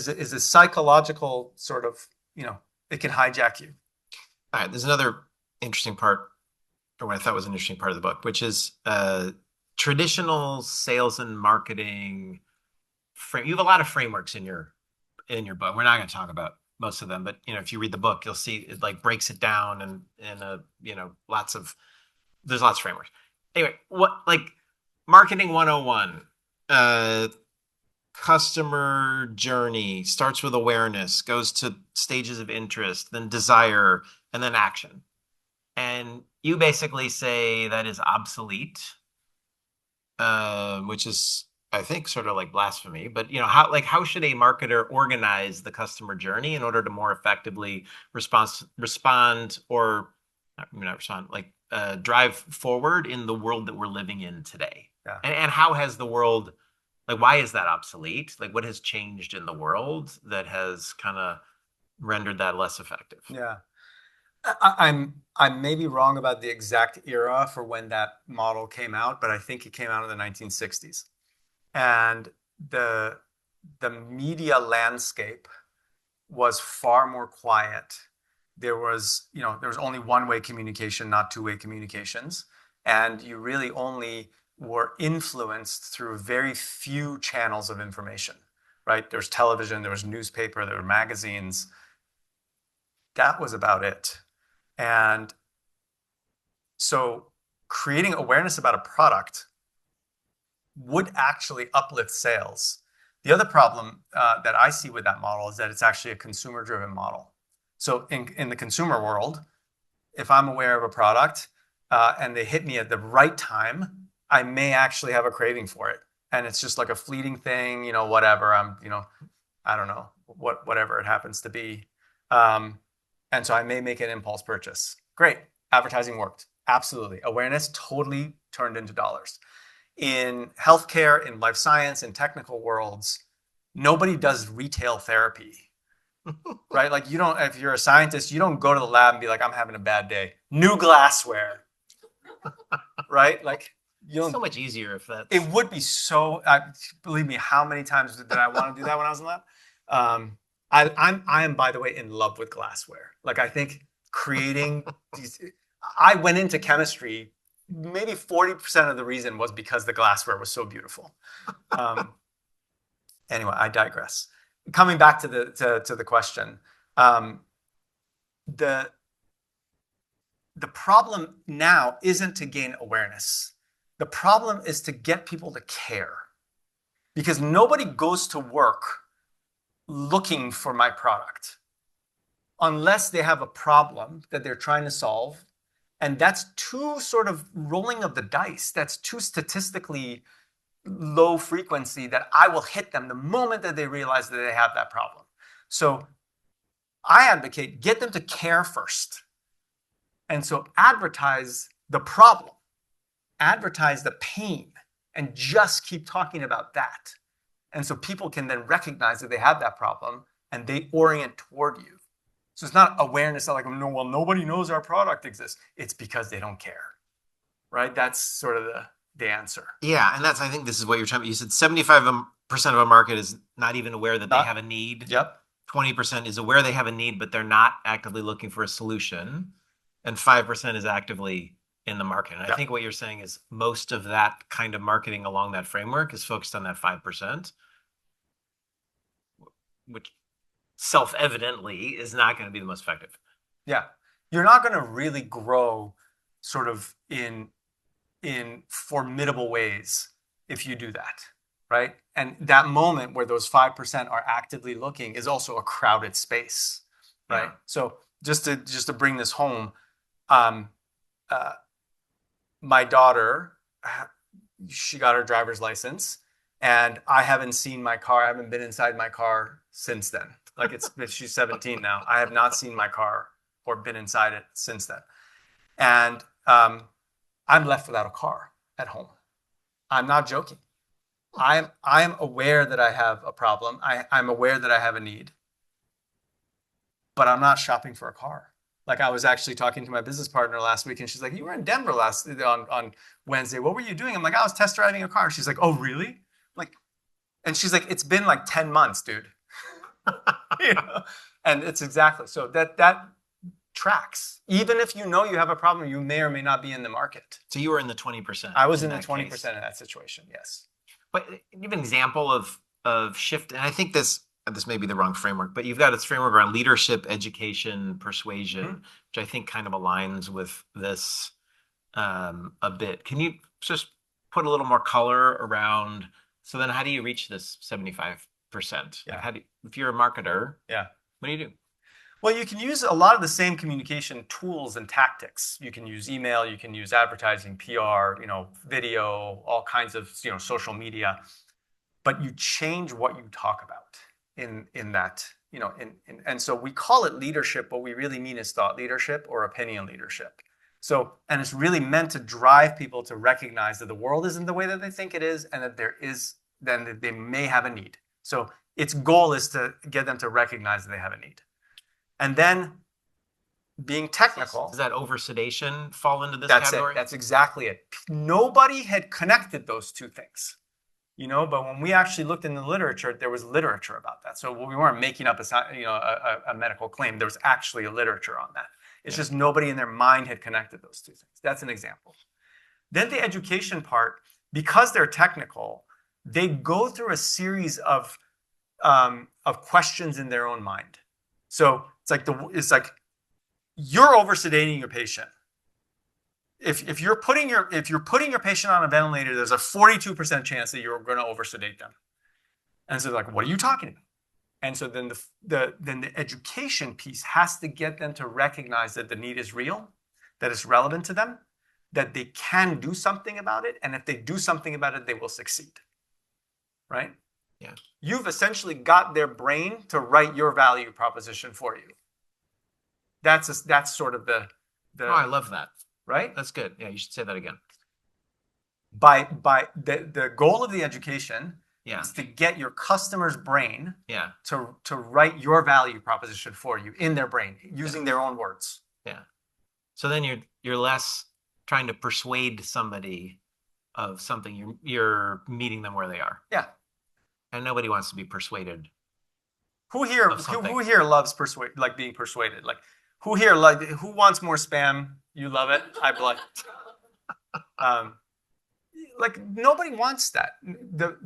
a psychological sort of, it can hijack you. All right, there's another interesting part, or what I thought was an interesting part of the book, which is traditional sales and marketing. You have a lot of frameworks in your book. We're not going to talk about most of them, but if you read the book, you'll see it like breaks it down and there's lots of frameworks. Anyway, marketing 101, customer journey starts with awareness, goes to stages of interest, then desire, and then action. And you basically say that is obsolete, which is, I think, sort of like blasphemy. But how should a marketer organize the customer journey in order to more effectively respond or not respond, drive forward in the world that we're living in today? Yeah. And how has the world, why is that obsolete? What has changed in the world that has kind of rendered that less effective? Yeah. I may be wrong about the exact era for when that model came out, but I think it came out in the 1960s. And the media landscape was far more quiet. There was only one-way communication, not two-way communications. And you really only were influenced through very few channels of information. right? There was television, there was newspaper, there were magazines. That was about it. And so creating awareness about a product would actually uplift sales. The other problem that I see with that model is that it's actually a consumer-driven model. So in the consumer world, if I'm aware of a product and they hit me at the right time, I may actually have a craving for it. And it's just like a fleeting thing, whatever. I don't know, whatever it happens to be. And so I may make an impulse purchase. Great. Advertising worked. Absolutely. Awareness totally turned into dollars. In healthcare, in life science, in technical worlds, nobody does retail therapy, right? Like if you're a scientist, you don't go to the lab and be like, I'm having a bad day. New glassware, right? Like so much easier if that's. It would be so. Believe me, how many times did I want to do that when I was in the lab? I am, by the way, in love with glassware. Like I think creating these. I went into chemistry. Maybe 40% of the reason was because the glassware was so beautiful. Anyway, I digress. Coming back to the question, the problem now isn't to gain awareness. The problem is to get people to care, because nobody goes to work looking for my product unless they have a problem that they're trying to solve. And that's too sort of rolling of the dice. That's too statistically low frequency that I will hit them the moment that they realize that they have that problem. So I advocate get them to care first. And so advertise the problem, advertise the pain, and just keep talking about that. And so people can then recognize that they have that problem and they orient toward you. So it's not awareness, not like, no, well, nobody knows our product exists. It's because they don't care, right? That's sort of the answer. Yeah, and I think this is what you're talking about. You said 75% of a market is not even aware that they have a need. Yep. 20% is aware they have a need, but they're not actively looking for a solution. And 5% is actively in the market. And I think what you're saying is most of that kind of marketing along that framework is focused on that 5%, which self-evidently is not going to be the most effective. Yeah. You're not going to really grow sort of in formidable ways if you do that, right? And that moment where those 5% are actively looking is also a crowded space, right? Yeah. So just to bring this home, my daughter, she got her driver's license, and I haven't seen my car. I haven't been inside my car since then. Like she's 17 now. I have not seen my car or been inside it since then. And I'm left without a car at home. I'm not joking. I'm aware that I have a problem. I'm aware that I have a need, but I'm not shopping for a car. Like I was actually talking to my business partner last week, and she's like, "You were in Denver on Wednesday. What were you doing?" I'm like, "I was test driving a car." She's like, "Oh, really?" And she's like, "It's been like 10 months, dude." And it's exactly so that tracks. Even if you know you have a problem, you may or may not be in the market. So you were in the 20%. I was in the 20% of that situation, yes. But give an example of shift, and I think this may be the wrong framework, but you've got this framework around leadership, education, persuasion, which I think kind of aligns with this a bit. Can you just put a little more color around, so then how do you reach this 75%? Yeah. Like if you're a marketer, yeah, what do you do? Well, you can use a lot of the same communication tools and tactics. You can use email, you can use advertising, PR, video, all kinds of social media, but you change what you talk about in that, and so we call it leadership. What we really mean is thought leadership or opinion leadership. So, and it's really meant to drive people to recognize that the world isn't the way that they think it is, and that then they may have a need. So its goal is to get them to recognize that they have a need. And then being technical. Does that over-sedation fall into this That's category? That's exactly it. Nobody had connected those two things, but when we actually looked in the literature, there was literature about that. So we weren't making up a medical claim. There was actually a literature on that. It's just nobody in their mind had connected those two things. That's an example. Then the education part, because they're technical, they go through a series of of questions in their own mind. So it's like you're over sedating your patient. If you're putting your patient on a ventilator, there's a 42% chance that you're going to over sedate them. And so like, what are you talking about? And so then the education piece has to get them to recognize that the need is real, that it's relevant to them, that they can do something about it, and if they do something about it, they will succeed. Right? Yeah. You've essentially got their brain to write your value proposition for you. That's sort of the Oh, I love that. Right? That's good. Yeah, you should say that again. By the goal of the education is to get your customer's brain to write your value proposition for you in their brain using their own words. Yeah. So then you're less trying to persuade somebody of something. You're meeting them where they are. Yeah. And nobody wants to be persuaded. Who here loves being persuaded? Like who wants more spam? You love it. I'd like like nobody wants that. The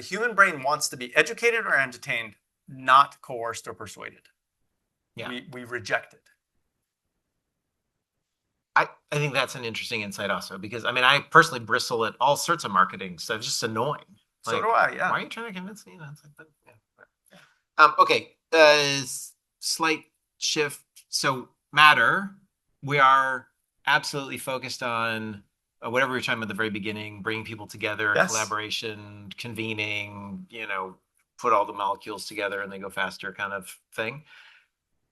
human brain wants to be educated or entertained, not coerced or persuaded. Yeah. We reject it. I think that's an interesting insight also, because I mean, I personally bristle at all sorts of marketing stuff. It's just annoying. So do I, yeah. Why are you trying to convince me? Okay. Slight shift. So Matter, we are absolutely focused on whatever we were talking about at the very beginning, bringing people together, collaboration, convening, put all the molecules together and they go faster kind of thing.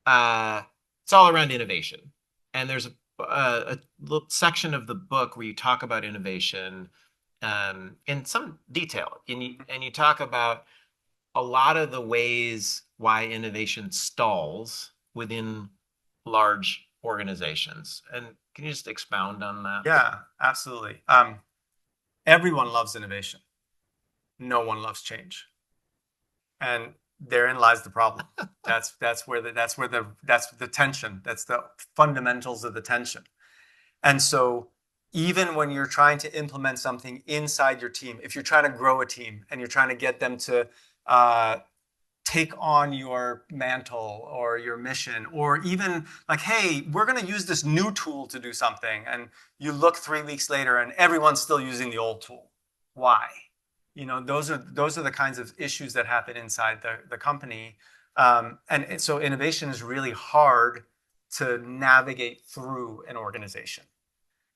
It's all around innovation. And there's a little section of the book where you talk about innovation in some detail. And you talk about a lot of the ways why innovation stalls within large organizations. And can you just expound on that? Yeah, absolutely. Everyone loves innovation. No one loves change. And therein lies the problem. That's the tension. That's the fundamentals of the tension. And so even when you're trying to implement something inside your team, if you're trying to grow a team and you're trying to get them to take on your mantle or your mission, or even like, hey, we're going to use this new tool to do something, and you look 3 weeks later and everyone's still using the old tool. Why? Those are the kinds of issues that happen inside the company. And so innovation is really hard to navigate through an organization.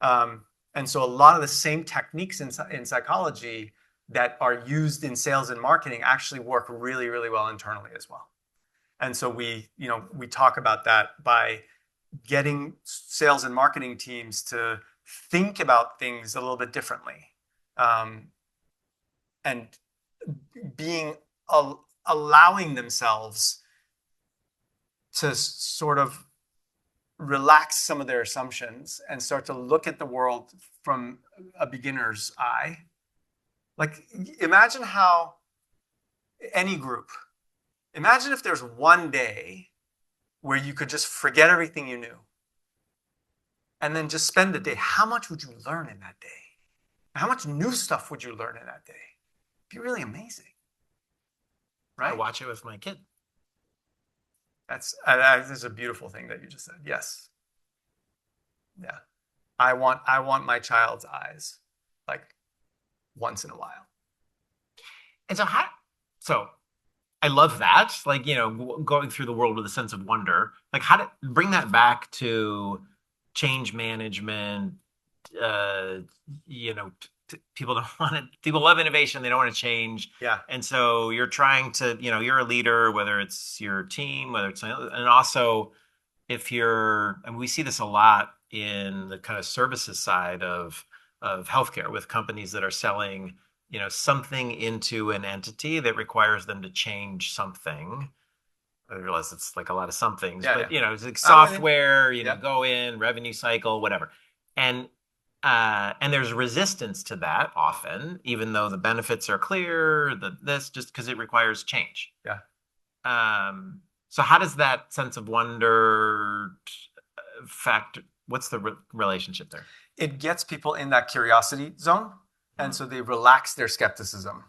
And so a lot of the same techniques in psychology that are used in sales and marketing actually work really, really well internally as well. And so we talk about that by getting sales and marketing teams to think about things a little bit differently, and allowing themselves to sort of relax some of their assumptions and start to look at the world from a beginner's eye. Like, imagine how imagine if there's one day where you could just forget everything you knew and then just spend the day. How much would you learn in that day? How much new stuff would you learn in that day? It'd be really amazing. Right? I watch it with my kid. That's a beautiful thing that you just said. Yes. Yeah. I want my child's eyes, like, once in a while. And so I love that, like, going through the world with a sense of wonder, like how to bring that back to change management. People love innovation. They don't want to change. Yeah. And so you're trying to, you're a leader, whether it's your team, whether it's, and also and we see this a lot in the kind of services side of healthcare with companies that are selling, something into an entity that requires them to change something. I realize it's like a lot of somethings, but it's like software, go in, revenue cycle, whatever. And there's resistance to that often, even though the benefits are clear, just because it requires change. Yeah. So how does that sense of wonder factor? What's the relationship there? It gets people in that curiosity zone, and so they relax their skepticism.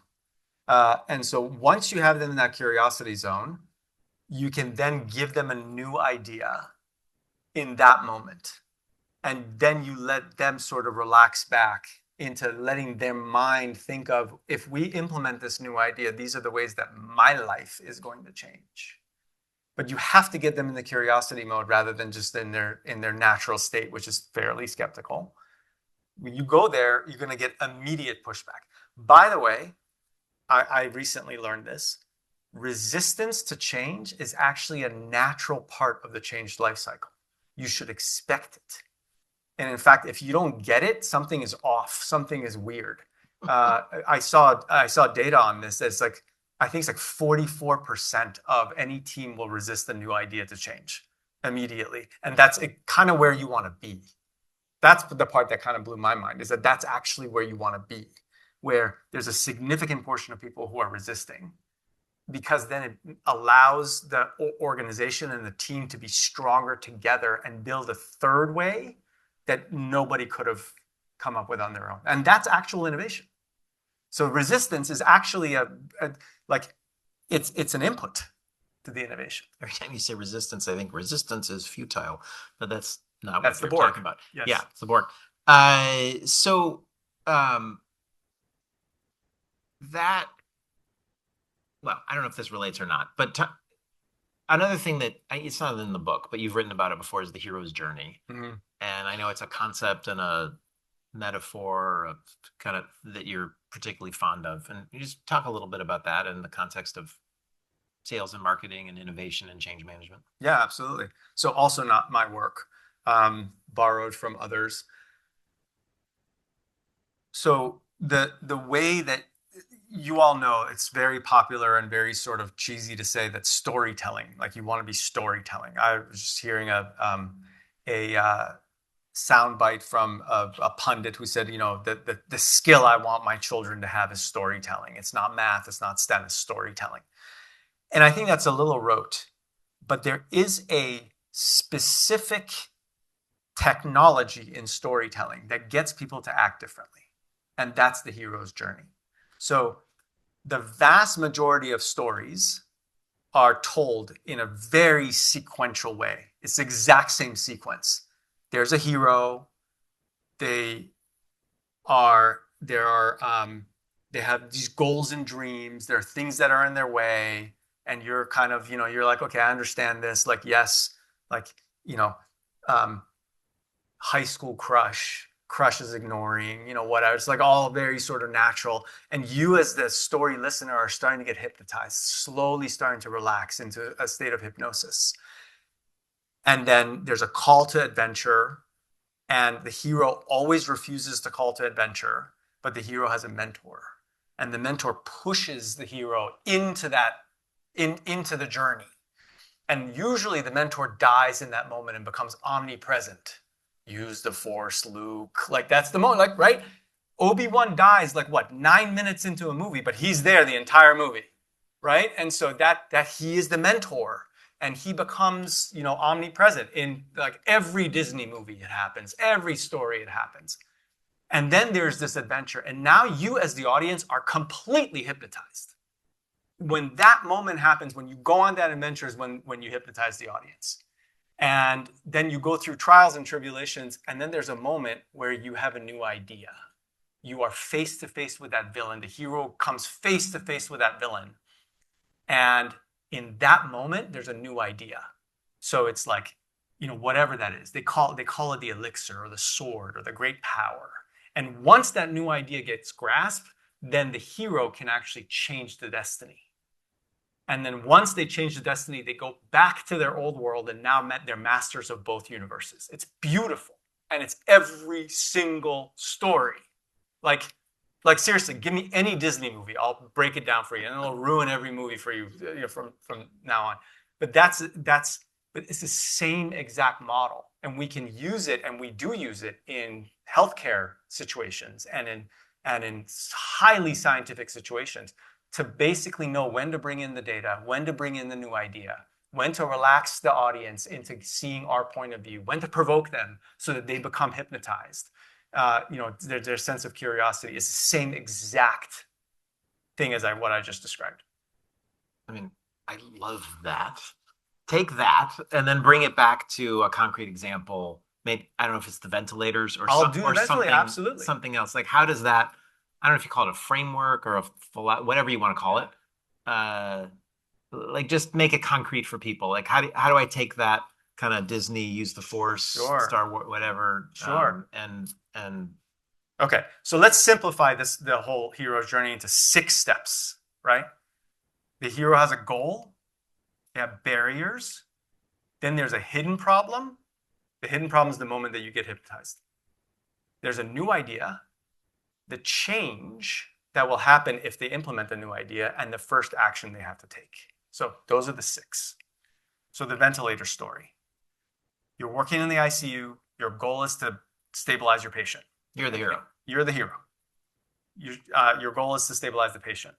And so once you have them in that curiosity zone, you can then give them a new idea in that moment. And then you let them sort of relax back into letting their mind think of, if we implement this new idea, these are the ways that my life is going to change. But you have to get them in the curiosity mode rather than just in their natural state, which is fairly skeptical. When you go there, you're going to get immediate pushback. By the way, I recently learned this. Resistance to change is actually a natural part of the changed life cycle. You should expect it. And in fact, if you don't get it, something is off, something is weird. I saw data on this. It's like, I think it's like 44% of any team will resist a new idea to change immediately. And that's kind of where you want to be. That's the part that kind of blew my mind, is that that's actually where you want to be, where there's a significant portion of people who are resisting, because then it allows the organization and the team to be stronger together and build a third way that nobody could have come up with on their own. And that's actual innovation. So resistance is actually it's an input to the innovation. Every time you say resistance, I think resistance is futile, but that's not That's what the you're Borg. talking about. Yes. Yeah, it's the Borg. That, well, I don't know if this relates or not, but another thing that it's not in the book, but you've written about it before, is the hero's journey. Mm-hmm. And I know it's a concept and a metaphor of kind of that you're particularly fond of. And you just talk a little bit about that in the context of sales and marketing and innovation and change management. Yeah, absolutely. So also not my work, borrowed from others. So the way that you all know, it's very popular and very sort of cheesy to say that storytelling, like you want to be storytelling. I was just hearing a soundbite from a pundit who said, the skill I want my children to have is storytelling. It's not math, it's not STEM, it's storytelling. And I think that's a little rote, but there is a specific technology in storytelling that gets people to act differently. And that's the hero's journey. So the vast majority of stories are told in a very sequential way. It's the exact same sequence. There's a hero. They have these goals and dreams. There are things that are in their way. And you're kind of, you're like, okay, I understand this. Like, yes, like, high school crush is ignoring, whatever. It's like all very sort of natural. And you as the story listener are starting to get hypnotized, slowly starting to relax into a state of hypnosis. And then there's a call to adventure, and the hero always refuses to call to adventure, but the hero has a mentor. And the mentor pushes the hero into the journey. And usually the mentor dies in that moment and becomes omnipresent. Use the Force, Luke. Like, that's the moment, like, right? Obi-Wan dies, 9 minutes into a movie, but he's there the entire movie, right? And so that he is the mentor, and he becomes, omnipresent in every Disney movie. It happens, every story it happens. And then there's this adventure, and now you as the audience are completely hypnotized. When that moment happens, when you go on that adventure, is when you hypnotize the audience. And then you go through trials and tribulations, and then there's a moment where you have a new idea. You are face to face with that villain. The hero comes face to face with that villain. And in that moment, there's a new idea. So it's like, whatever that is, they call it the elixir or the sword or the great power. And once that new idea gets grasped, then the hero can actually change the destiny. And then once they change the destiny, they go back to their old world, and now they're masters of both universes. It's beautiful. And it's every single story. Like seriously, give me any Disney movie. I'll break it down for you, and it'll ruin every movie for you, from now on. But but it's the same exact model. And we can use it, and we do use it in healthcare situations and in highly scientific situations, to basically know when to bring in the data, when to bring in the new idea, when to relax the audience into seeing our point of view, when to provoke them so that they become hypnotized. Their sense of curiosity is the same exact thing as what I just described. I mean, I love that. Take that and then bring it back to a concrete example. Maybe I don't know if it's the ventilators or I'll do the something, ventilator, absolutely. something else. Like how does that? I don't know if you call it a framework or a full, whatever you want to call it. Uh, like just make it concrete for people. Like how do I take that kind of Disney use the Force, Sure. Star Wars, whatever, Sure. And okay, so let's simplify the whole hero's journey into 6 steps, right? The hero has a goal, they have barriers, then there's a hidden problem. The hidden problem is the moment that you get hypnotized. There's a new idea, the change that will happen if they implement the new idea, and the first action they have to take. So those are the 6. So the ventilator story. You're working in the ICU. Your goal is to stabilize your patient. You're the hero. You're the hero. Your goal is to stabilize the patient.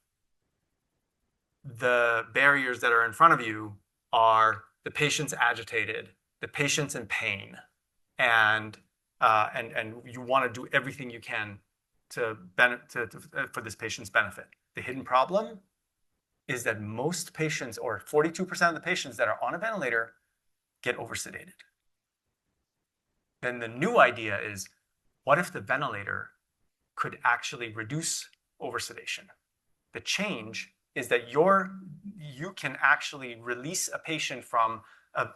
The barriers that are in front of you are the patient's agitated, the patient's in pain, and you want to do everything you can for this patient's benefit. The hidden problem is that most patients, or 42% of the patients that are on a ventilator, get oversedated. Then the new idea is, what if the ventilator could actually reduce oversedation? The change is that you can actually release a patient from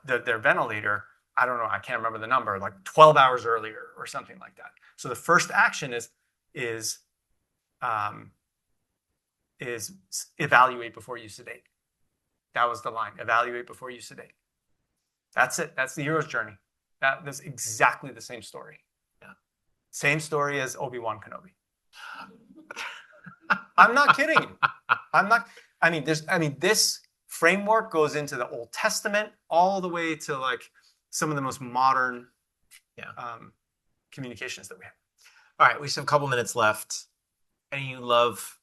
their ventilator, I don't know, I can't remember the number, like 12 hours earlier or something like that. So the first action is evaluate before you sedate. That was the line, evaluate before you sedate. That's it. That's the hero's journey. That's exactly the same story. Yeah. Same story as Obi-Wan Kenobi. I'm not kidding you. This framework goes into the Old Testament all the way to like some of the most modern communications that we have. All right, we just have a couple minutes left. And you love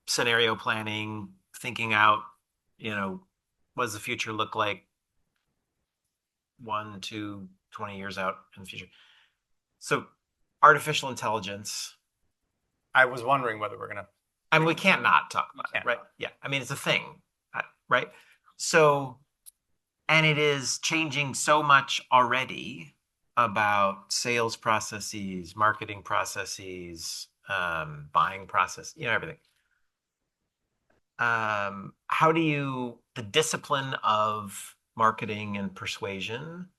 scenario planning, thinking out, what does the future look like 1, 2, 20 years out in the future? So artificial intelligence. I was wondering whether we're going to... I mean, we can't not talk about it, right? Yeah. I mean, it's a thing, right? So, and it is changing so much already about sales processes, marketing processes, buying process, everything. How do you, the discipline of marketing and persuasion,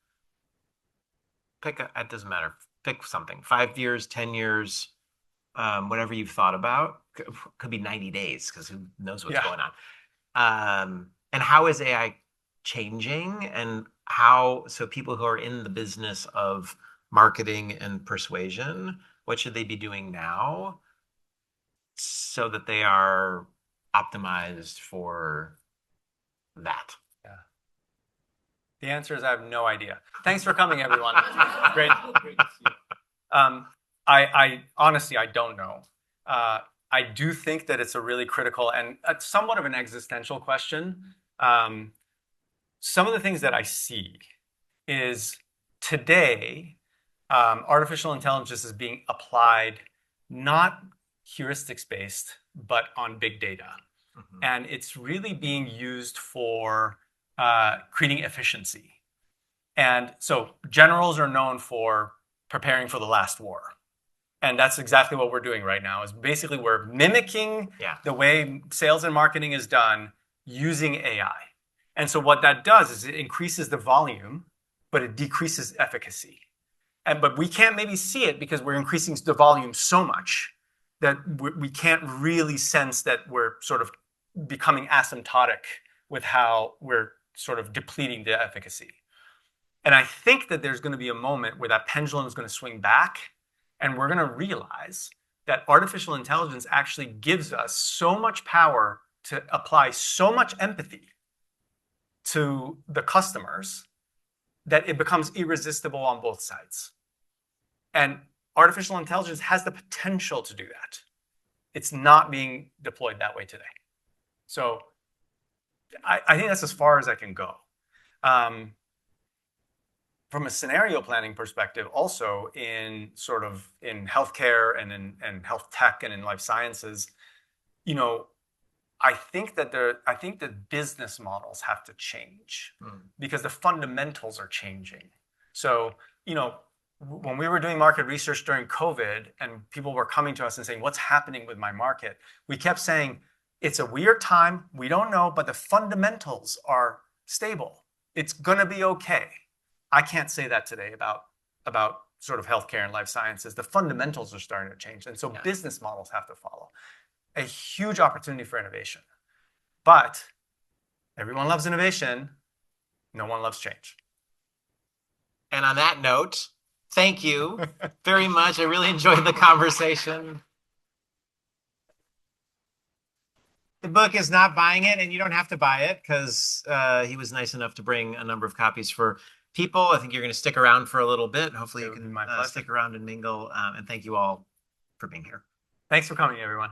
it doesn't matter, pick something, 5 years, 10 years, whatever you've thought about, could be 90 days because who knows what's going on. And how is AI changing, and so people who are in the business of marketing and persuasion, what should they be doing now so that they are optimized for that? Yeah. The answer is I have no idea. Thanks for coming, everyone. Great to see you. I honestly, I don't know. I do think that it's a really critical and somewhat of an existential question. Some of the things that I see is today, artificial intelligence is being applied not heuristics-based, but on big data. Mm-hmm. And it's really being used for creating efficiency. And so generals are known for preparing for the last war. And that's exactly what we're doing right now, is basically we're mimicking the way sales and marketing is done using AI. And so what that does is it increases the volume, but it decreases efficacy. But we can't maybe see it because we're increasing the volume so much that we can't really sense that we're sort of becoming asymptotic with how we're sort of depleting the efficacy. And I think that there's going to be a moment where that pendulum is going to swing back, and we're going to realize that artificial intelligence actually gives us so much power to apply so much empathy to the customers that it becomes irresistible on both sides. And artificial intelligence has the potential to do that. It's not being deployed that way today. So I think that's as far as I can go. From a scenario planning perspective, also in healthcare and in health tech and in life sciences, I think that business models have to change Mm. because the fundamentals are changing. So, you know, when we were doing market research during COVID and people were coming to us and saying, what's happening with my market? We kept saying, it's a weird time. We don't know, but the fundamentals are stable. It's going to be okay. I can't say that today about sort of healthcare and life sciences. The fundamentals are starting to change. And so Yeah. business models have to follow. A huge opportunity for innovation. But everyone loves innovation. No one loves change. And on that note, thank you very much. I really enjoyed the conversation. The book is not buying it, and you don't have to buy it because he was nice enough to bring a number of copies for people. I think you're going to stick around for a little bit. Hopefully, you can stick around and mingle. And thank you all for being here. Thanks for coming, everyone.